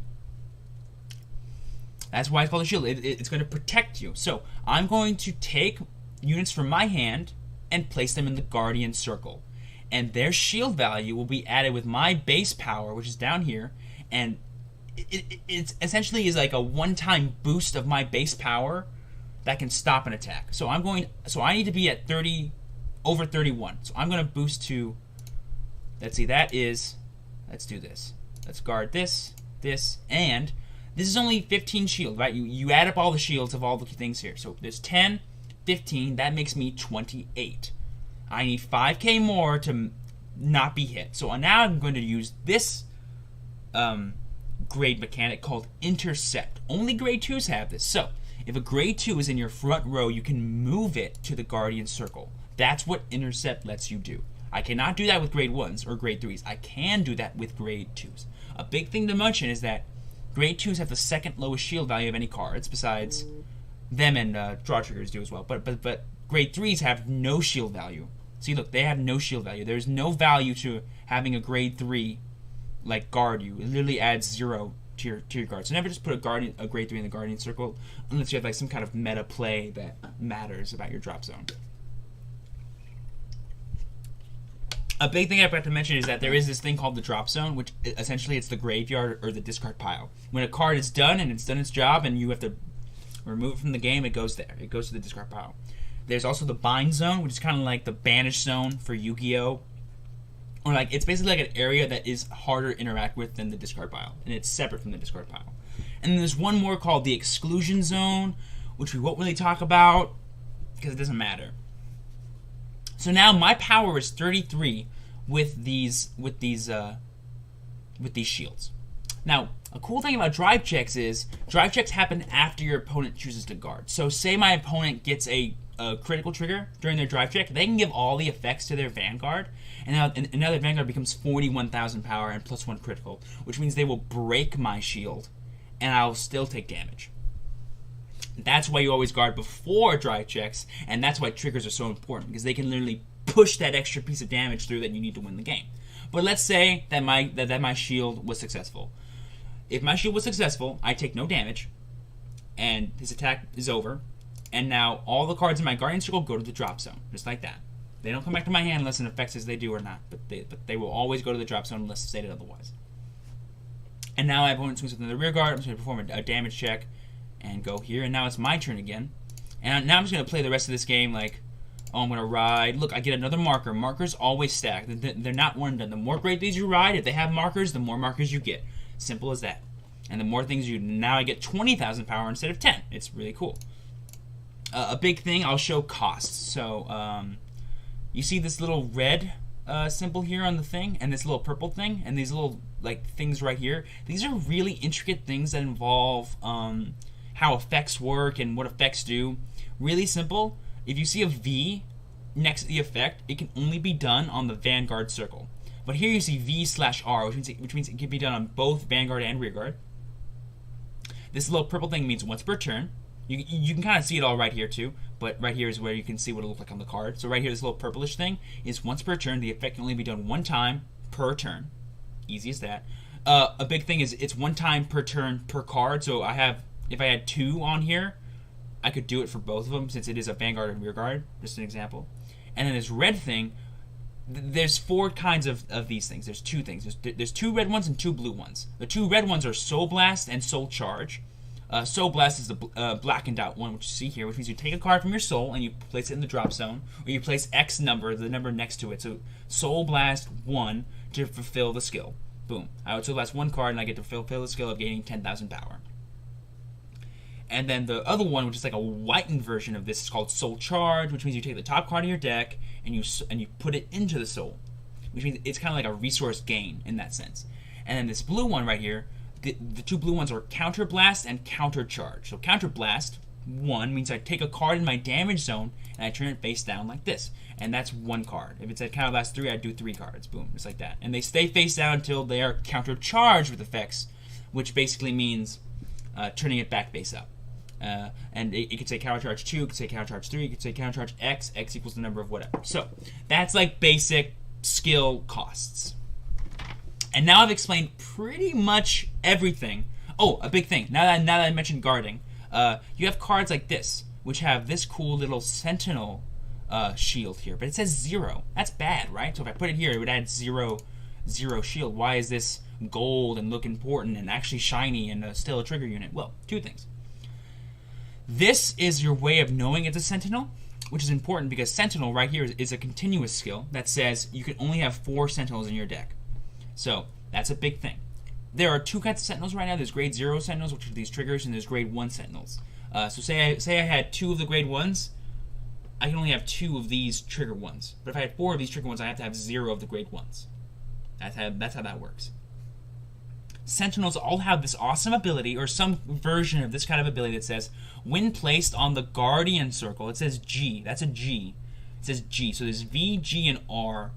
That's why it's called a shield. It's going to protect you. So I'm going to take units from my hand and place them in the Guardian Circle. And their shield value will be added with my base power, which is down here, and it essentially is like a one-time boost of my base power that can stop an attack. So I need to be at over 31. So I'm going to boost to, let's see, let's do this. Let's guard this, and this is only 15 shield, right? You add up all the shields of all the things here. So there's 10, 15, that makes me 28. I need 5k more to not be hit. So now I'm going to use this grade mechanic called intercept. Only grade 2s have this. So if a grade 2 is in your front row, you can move it to the guardian circle. That's what intercept lets you do. I cannot do that with grade 1s or grade 3s. I can do that with grade 2s. A big thing to mention is that grade 2s have the second lowest shield value of any cards, besides them and draw triggers do as well. But grade 3s have no shield value. See, look, they have no shield value. There's no value to having a grade 3 like guard you. It literally adds 0 to your guard. So never just put a grade 3 in the guardian circle unless you have like some kind of meta play that matters about your drop zone. A big thing I forgot to mention is that there is this thing called the drop zone, which essentially it's the graveyard or the discard pile. When a card is done and it's done its job and you have to remove it from the game, it goes there. It goes to the discard pile. There's also the bind zone, which is kind of like the banish zone for Yu-Gi-Oh! Or like it's basically like an area that is harder to interact with than the discard pile, and it's separate from the discard pile. And then there's one more called the exclusion zone, which we won't really talk about because it doesn't matter. So now my power is 33 with these shields. Now, a cool thing about drive checks is drive checks happen after your opponent chooses to guard. So say my opponent gets a critical trigger during their drive check, they can give all the effects to their Vanguard, and now their Vanguard becomes 41,000 power and +1 critical, which means they will break my shield, and I'll still take damage. That's why you always guard before drive checks, and that's why triggers are so important, because they can literally push that extra piece of damage through that you need to win the game. But let's say that my shield was successful. If my shield was successful, I take no damage, and his attack is over, and now all the cards in my guardian circle go to the drop zone, just like that. They don't come back to my hand unless it affects as they do or not, but they will always go to the drop zone unless stated otherwise. And now my opponent swings within the rear guard. I'm just going to perform a damage check and go here, and now it's my turn again. And now I'm just going to play the rest of this game like, oh, I'm going to ride. Look, I get another marker. Markers always stack. They're not one and done. The more grade 3s you ride, if they have markers, the more markers you get. Simple as that. And the more things you... Now I get 20,000 power instead of 10. It's really cool. A big thing, I'll show costs. So, you see this little red symbol here on the thing, and this little purple thing, and these little like things right here. These are really intricate things that involve how effects work and what effects do. Really simple. If you see a V next to the effect, it can only be done on the Vanguard circle. But here you see V/R, which means it can be done on both Vanguard and Rearguard. This little purple thing means once per turn. You can kind of see it all right here too, but right here is where you can see what it looks like on the card. So right here, this little purplish thing is once per turn. The effect can only be done one time per turn. Easy as that. A big thing is it's one time per turn per card. So if I had 2 on here, I could do it for both of them since it is a Vanguard and Rearguard. Just an example. And then this red thing, there's 4 kinds of these things. There's 2 things. There's 2 red ones and 2 blue ones. The 2 red ones are Soul Blast and Soul Charge. Soul Blast is the blackened out one, which you see here, which means you take a card from your soul and you place it in the drop zone, or you place X number, the number next to it. So Soul Blast 1 to fulfill the skill. Boom. I would Soul Blast 1 card and I get to fulfill the skill of gaining 10,000 power. And then the other one, which is like a whitened version of this, is called Soul Charge, which means you take the top card of your deck and you put it into the soul, which means it's kind of like a resource gain in that sense. And then this blue one right here, the 2 blue ones are Counter Blast and Counter Charge. So Counter Blast 1 means I take a card in my damage zone and I turn it face down like this, and that's 1 card. If it's at Counter Blast 3, I do 3 cards. Boom, just like that. And they stay face down until they are counter charged with effects, which basically means turning it back face up. And it could say Counter Charge 2, it could say Counter Charge 3, it could say Counter Charge X. X equals the number of whatever. So that's like basic skill costs. And now I've explained pretty much everything. Oh, a big thing. Now that I mentioned guarding, you have cards like this, which have this cool little Sentinel shield here, but it says 0. That's bad, right? So if I put it here, it would add 0 shield. Why is this gold and look important and actually shiny and still a trigger unit? Well, 2 things. This is your way of knowing it's a Sentinel, which is important because Sentinel right here is a continuous skill that says you can only have 4 Sentinels in your deck. So that's a big thing. There are 2 kinds of Sentinels right now. There's grade 0 Sentinels, which are these triggers, and there's grade 1 Sentinels. So say I had 2 of the grade 1s. I can only have 2 of these trigger ones. But if I had 4 of these trigger ones, I have to have 0 of the grade ones. That's how that works. Sentinels all have this awesome ability, or some version of this kind of ability that says, when placed on the Guardian Circle, it says G. That's a G. It says G. So there's V, G, and R,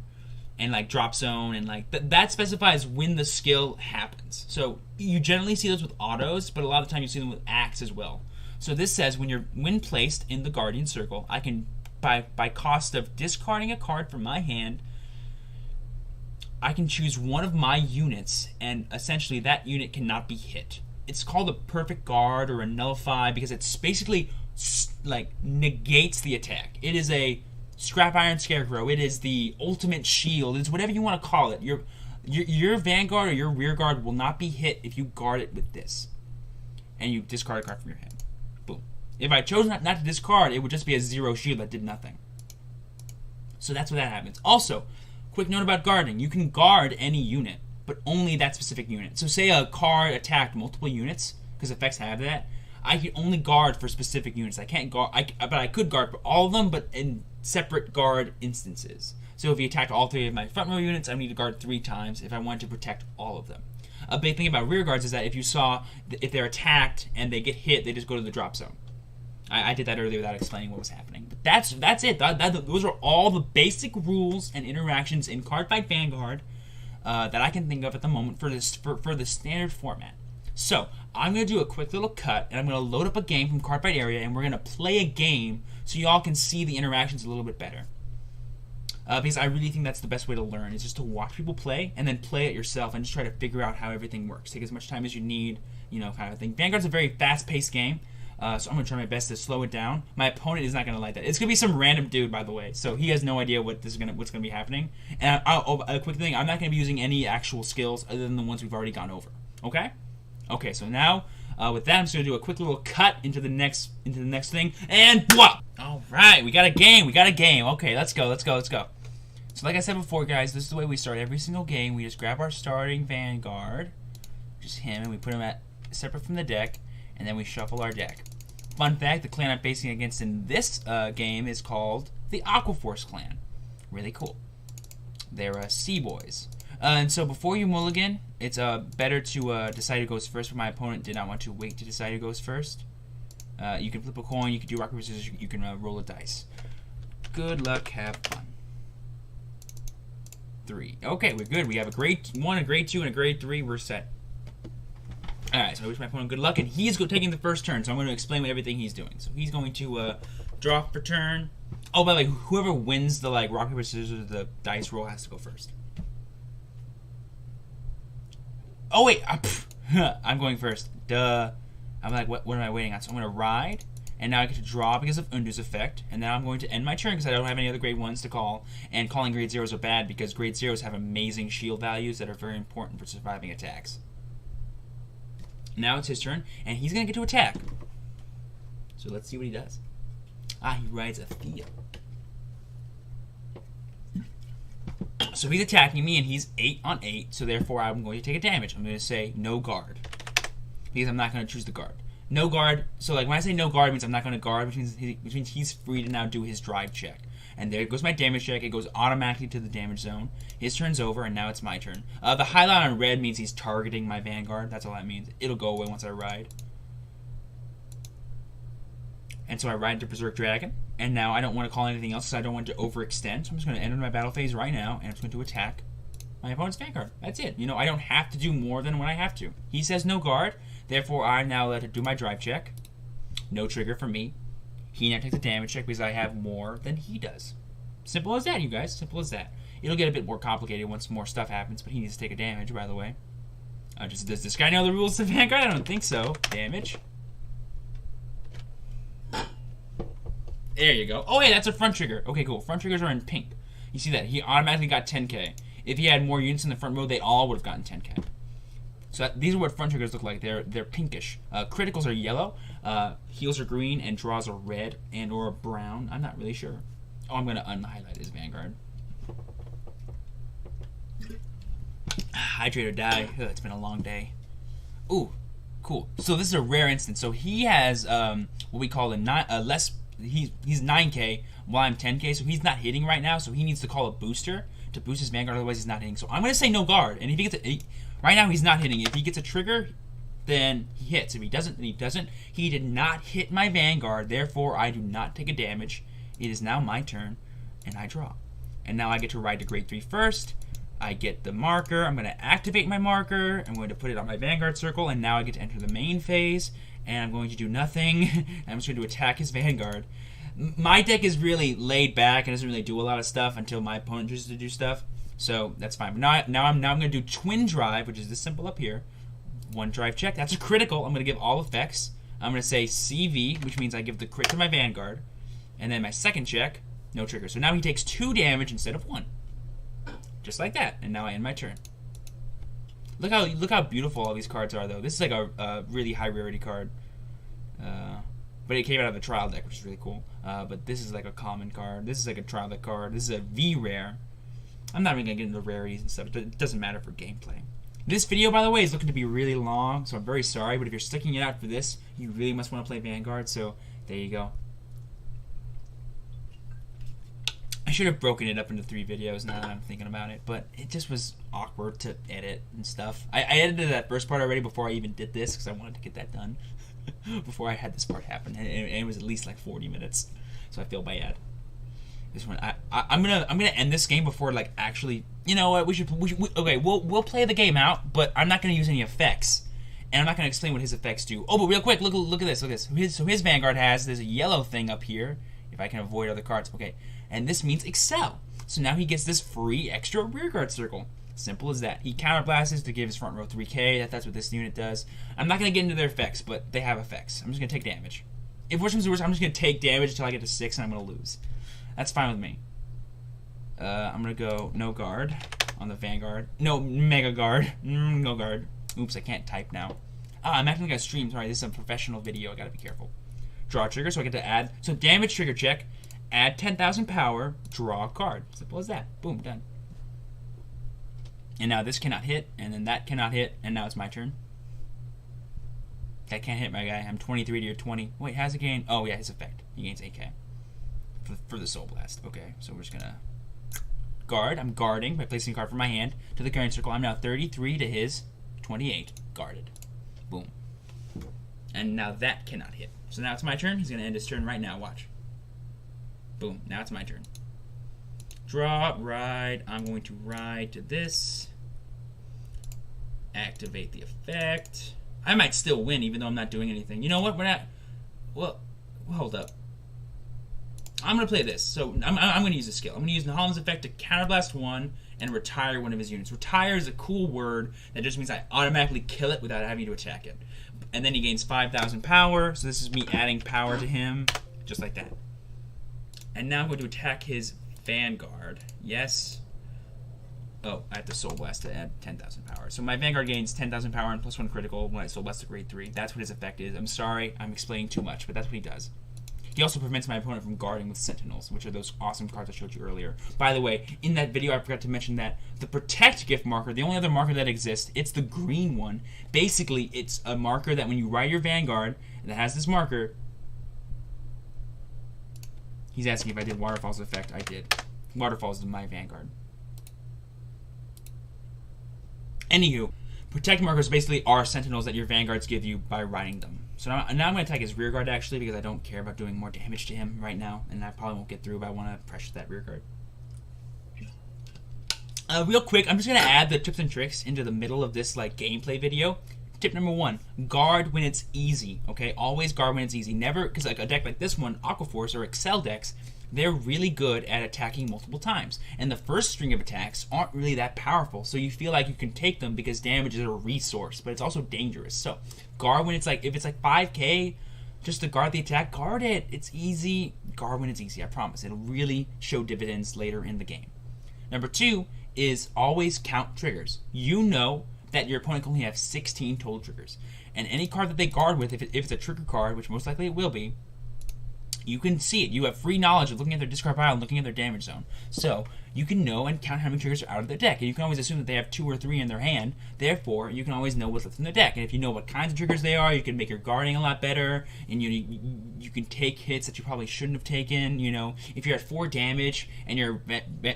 and like drop zone, and like that specifies when the skill happens. So you generally see those with autos, but a lot of the time you see them with acts as well. So this says when placed in the Guardian Circle, I can, by cost of discarding a card from my hand, I can choose one of my units, and essentially that unit cannot be hit. It's called a perfect guard or a nullify because it's basically like negates the attack. It is a scrap iron scarecrow. It is the ultimate shield. It's whatever you want to call it. Your vanguard or your rear guard will not be hit if you guard it with this, and you discard a card from your hand. Boom. If I chose not to discard, it would just be a 0 shield that did nothing. So that's what that happens. Also, quick note about guarding. You can guard any unit, but only that specific unit. So say a card attacked multiple units, because effects have that. I can only guard for specific units. I can't guard, but I could guard for all of them, but in separate guard instances. So if he attacked all 3 of my front row units, I need to guard 3 times if I want to protect all of them. A big thing about rear guards is that if they're attacked and they get hit, they just go to the drop zone. I did that earlier without explaining what was happening. But that's it. Those are all the basic rules and interactions in Cardfight Vanguard that I can think of at the moment for the standard format. So I'm going to do a quick little cut, and I'm going to load up a game from Cardfight Area, and we're going to play a game so y'all can see the interactions a little bit better. Because I really think that's the best way to learn, is just to watch people play, and then play it yourself, and just try to figure out how everything works. Take as much time as you need, kind of thing. Vanguard's a very fast-paced game. So I'm going to try my best to slow it down. My opponent is not going to like that. It's going to be some random dude, by the way. So he has no idea what's going to be happening. And a quick thing, I'm not going to be using any actual skills other than the ones we've already gone over. Okay? Okay, so now, with that, I'm just going to do a quick little cut into the next thing. And blah! All right, we got a game. Okay, let's go. So like I said before, guys, this is the way we start every single game. We just grab our starting Vanguard, just him, and we put him separate from the deck, and then we shuffle our deck. Fun fact, the clan I'm facing against in this game is called the Aquaforce clan. Really cool. They're Sea Boys. And so before you mulligan, it's better to decide who goes first, but my opponent did not want to wait to decide who goes first. You can flip a coin, you can do rock, paper, scissors, you can roll a dice. Good luck, have fun. 3. Okay, we're good. We have a grade 1, a grade 2, and a grade 3. We're set. Alright, so I wish my opponent good luck, and he's taking the first turn, so I'm going to explain everything he's doing. So he's going to draw for turn. Oh, by the way, whoever wins the rock, paper, scissors, the dice roll has to go first. Oh, wait. I'm going first. Duh. I'm like, what am I waiting on? So I'm going to ride, and now I get to draw because of Undu's effect, and now I'm going to end my turn because I don't have any other grade 1s to call, and calling grade 0s are bad because grade 0s have amazing shield values that are very important for surviving attacks. Now it's his turn, and he's going to get to attack. So let's see what he does. He rides a Theo. So he's attacking me, and he's 8 on 8, so therefore I'm going to take a damage. I'm going to say no guard, because I'm not going to choose the guard. No guard, so when I say no guard, it means I'm not going to guard, which means he's free to now do his drive check. And there goes my damage check. It goes automatically to the damage zone. His turn's over, and now it's my turn. The highlight on red means he's targeting my Vanguard. That's all that means. It'll go away once I ride. And so I ride into Berserk Dragon. And now I don't want to call anything else because I don't want to overextend. So I'm just going to enter my battle phase right now, and I'm just going to attack my opponent's Vanguard. That's it. I don't have to do more than what I have to. He says no guard. Therefore, I'm now allowed to do my drive check. No trigger for me. He now takes a damage check because I have more than he does. Simple as that, you guys. Simple as that. It'll get a bit more complicated once more stuff happens, but he needs to take a damage, by the way. Does this guy know the rules of Vanguard? I don't think so. Damage. There you go. Oh, hey, that's a front trigger. Okay, cool. Front triggers are in pink. You see that? He automatically got 10k. If he had more units in the front row, they all would have gotten 10k. So these are what front triggers look like. They're pinkish. Criticals are yellow. Heals are green, and draws are red and or brown. I'm not really sure. Oh, I'm going to unhighlight his Vanguard. Hydrate or die. Ugh, it's been a long day. Ooh, cool. So this is a rare instance. So he has what we call a less he's 9k while I'm 10k, so he's not hitting right now. So he needs to call a booster to boost his Vanguard, otherwise he's not hitting. So I'm gonna say no guard, and if he gets right now he's not hitting. If he gets a trigger, then he hits. If he doesn't, then he doesn't. He did not hit my Vanguard, therefore I do not take a damage. It is now my turn, and I draw. And now I get to ride to grade 3 first. I get the marker. I'm going to activate my marker. I'm going to put it on my Vanguard circle, and now I get to enter the main phase, and I'm going to do nothing. I'm just going to attack his Vanguard. My deck is really laid back and doesn't really do a lot of stuff until my opponent chooses to do stuff, so that's fine. But now I'm going to do Twin Drive, which is this symbol up here. 1 drive check. That's a critical. I'm going to give all effects. I'm going to say CV, which means I give the crit to my Vanguard. And then my second check, no trigger. So now he takes 2 damage instead of 1. Just like that. And now I end my turn. Look how beautiful all these cards are, though. This is like a really high rarity card. But it came out of the trial deck, which is really cool. But this is like a common card. This is like a trial deck card. This is a V rare. I'm not even going to get into rarities and stuff. It doesn't matter for gameplay. This video, by the way, is looking to be really long, so I'm very sorry. But if you're sticking it out for this, you really must want to play Vanguard. So there you go. I should have broken it up into 3 videos now that I'm thinking about it, but it just was awkward to edit and stuff. I edited that first part already before I even did this because I wanted to get that done before I had this part happen, and it was at least like 40 minutes, so I feel bad. This one, I'm gonna end this game before like actually. You know what? We'll play the game out, but I'm not gonna use any effects, and I'm not gonna explain what his effects do. Oh, but real quick, look at this. Look at this. So his Vanguard there's a yellow thing up here. If I can avoid other cards, okay. And this means Excel. So now he gets this free extra rearguard circle. Simple as that. He counterblasts to give his front row 3k. That's what this unit does. I'm not gonna get into their effects, but they have effects. I'm just gonna take damage. If worse comes to worse, I'm just gonna take damage until I get to 6, and I'm gonna lose. That's fine with me. I'm gonna go no guard on the Vanguard. No, mega guard. No guard. Oops, I can't type now. I'm acting like a stream. Sorry, this is a professional video. I gotta be careful. Draw a trigger, so I get to add. So damage trigger check. Add 10,000 power. Draw a card. Simple as that. Boom, done. And now this cannot hit, and then that cannot hit, and now it's my turn. That can't hit my guy. I'm 23 to your 20. Wait, has it gained? Oh yeah, his effect. He gains 8k for the Soul Blast. Okay, so we're just gonna guard. I'm guarding by placing a card from my hand to the guarding circle. I'm now 33 to his 28. Guarded. Boom. And now that cannot hit. So now it's my turn. He's gonna end his turn right now. Watch. Boom. Now it's my turn. Draw, ride. I'm going to ride to this. Activate the effect. I might still win even though I'm not doing anything. You know what? We're not. Well, hold up. I'm going to play this. So I'm going to use a skill. I'm going to use the Holland's effect to counterblast 1 and retire one of his units. Retire is a cool word that just means I automatically kill it without having to attack it. And then he gains 5,000 power. So this is me adding power to him. Just like that. And now I'm going to attack his Vanguard. Yes. Oh, I have to Soul Blast to add 10,000 power. So my Vanguard gains 10,000 power and +1 critical when I Soul Blast to grade 3. That's what his effect is. I'm sorry, I'm explaining too much, but that's what he does. He also prevents my opponent from guarding with Sentinels, which are those awesome cards I showed you earlier. By the way, in that video I forgot to mention that the Protect gift marker, the only other marker that exists, it's the green one. Basically, it's a marker that when you ride your Vanguard that has this marker. He's asking if I did Waterfall's effect. I did. Waterfalls is my Vanguard. Anywho, Protect markers basically are Sentinels that your Vanguards give you by riding them. So now I'm going to attack his rearguard actually because I don't care about doing more damage to him right now, and I probably won't get through, but I want to pressure that rearguard. Real quick, I'm just going to add the tips and tricks into the middle of this like gameplay video. Tip number 1, guard when it's easy, okay? Always guard when it's easy. Never, because like a deck like this one, Aquaforce or Excel decks, they're really good at attacking multiple times. And the first string of attacks aren't really that powerful, so you feel like you can take them because damage is a resource, but it's also dangerous. So guard when it's like, if it's like 5k, just to guard the attack, guard it. It's easy. Guard when it's easy, I promise. It'll really show dividends later in the game. Number 2 is always count triggers. You know that your opponent can only have 16 total triggers. And any card that they guard with, if it's a trigger card, which most likely it will be, you can see it. You have free knowledge of looking at their discard pile and looking at their damage zone. So you can know and count how many triggers are out of their deck. And you can always assume that they have 2 or 3 in their hand. Therefore, you can always know what's left in their deck. And if you know what kinds of triggers they are, you can make your guarding a lot better. And you can take hits that you probably shouldn't have taken. You know, if you're at 4 damage and your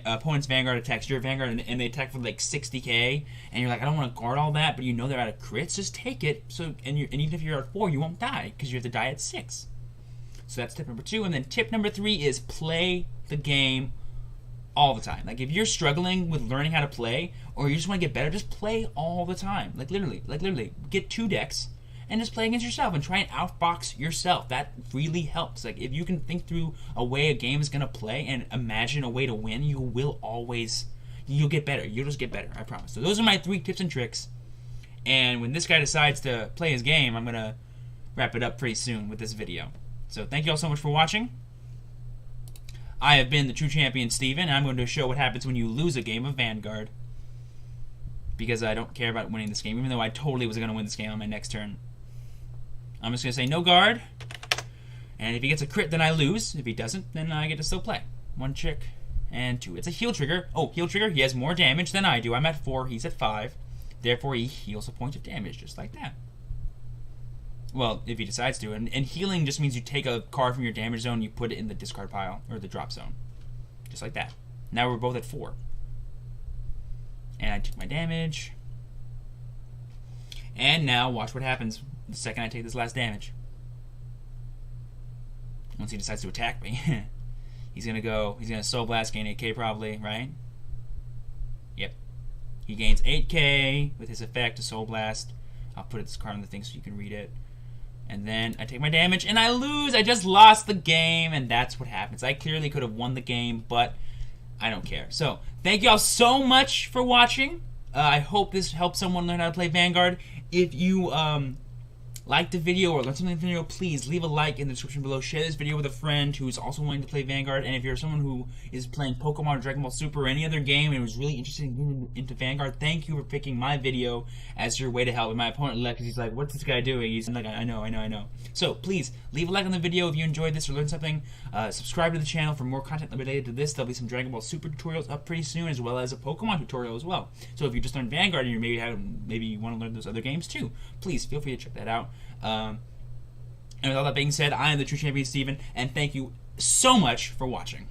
opponent's Vanguard attacks your Vanguard and they attack for like 60k, and you're like, I don't want to guard all that, but you know they're out of crits, just take it. So and even if you're at 4, you won't die because you have to die at 6. So that's tip number 2. And then tip number 3 is play the game all the time. Like if you're struggling with learning how to play, or you just want to get better, just play all the time. Like literally, get 2 decks and just play against yourself and try and outbox yourself. That really helps. Like if you can think through a way a game is gonna play and imagine a way to win, you'll get better. You'll just get better, I promise. So those are my 3 tips and tricks. And when this guy decides to play his game, I'm gonna wrap it up pretty soon with this video. So thank you all so much for watching. I have been the True Champion Steven, and I'm going to show what happens when you lose a game of Vanguard. Because I don't care about winning this game, even though I totally was going to win this game on my next turn. I'm just going to say no guard, and if he gets a crit, then I lose. If he doesn't, then I get to still play. 1 chick and 2. It's a heal trigger. Oh, heal trigger, he has more damage than I do. I'm at 4, he's at 5. Therefore, he heals a point of damage, just like that. Well, if he decides to. And healing just means you take a card from your damage zone, you put it in the discard pile, or the drop zone. Just like that. Now we're both at 4. And I took my damage. And now watch what happens the second I take this last damage. Once he decides to attack me. He's gonna Soul Blast, gain 8k probably, right? Yep. He gains 8k with his effect, a Soul Blast. I'll put this card on the thing so you can read it. And then I take my damage, and I lose. I just lost the game, and that's what happens. I clearly could have won the game, but I don't care. So, thank y'all so much for watching. I hope this helps someone learn how to play Vanguard. If you liked the video or learned something in the video, please leave a like in the description below. Share this video with a friend who's also wanting to play Vanguard. And if you're someone who is playing Pokemon or Dragon Ball Super or any other game and was really interested in moving into Vanguard, thank you for picking my video as your way to help. And my opponent left because he's like, what's this guy doing? He's like, I know. So please, leave a like on the video if you enjoyed this or learned something. Subscribe to the channel for more content related to this. There'll be some Dragon Ball Super tutorials up pretty soon, as well as a Pokemon tutorial as well. So if you just learned Vanguard and maybe you want to learn those other games too, please feel free to check that out. And with all that being said, I am the True Champion Steven, and thank you so much for watching.